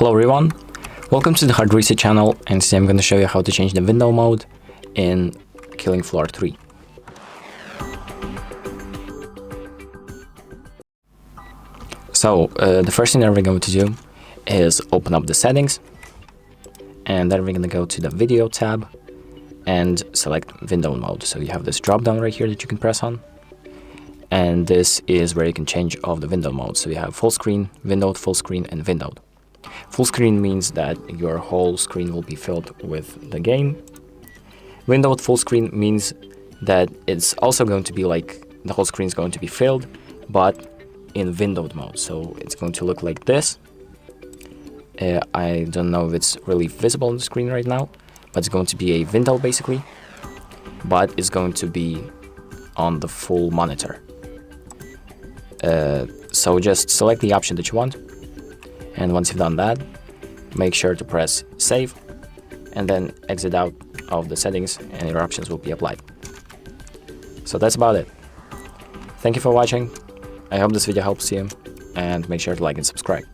Hello everyone, welcome to the Hard Reset channel, and today I'm going to show you how to change the window mode in Killing Floor 3. So the first thing that we're going to do is open up the settings, and then we're going to go to the video tab and select window mode. So you have this drop down right here that you can press on, and this is where you can change all the window modes. So you have full screen, windowed, full screen, and windowed. Full screen means that your whole screen will be filled with the game. Windowed full screen means that it's also going to be like the whole screen is going to be filled, but in windowed mode. So it's going to look like this. I don't know if it's really visible on the screen right now, but it's going to be a window basically, but it's going to be on the full monitor. So just select the option that you want. And once you've done that, make sure to press save and then exit out of the settings, and your options will be applied. So that's about it. Thank you for watching. I hope this video helps you, and make sure to like and subscribe.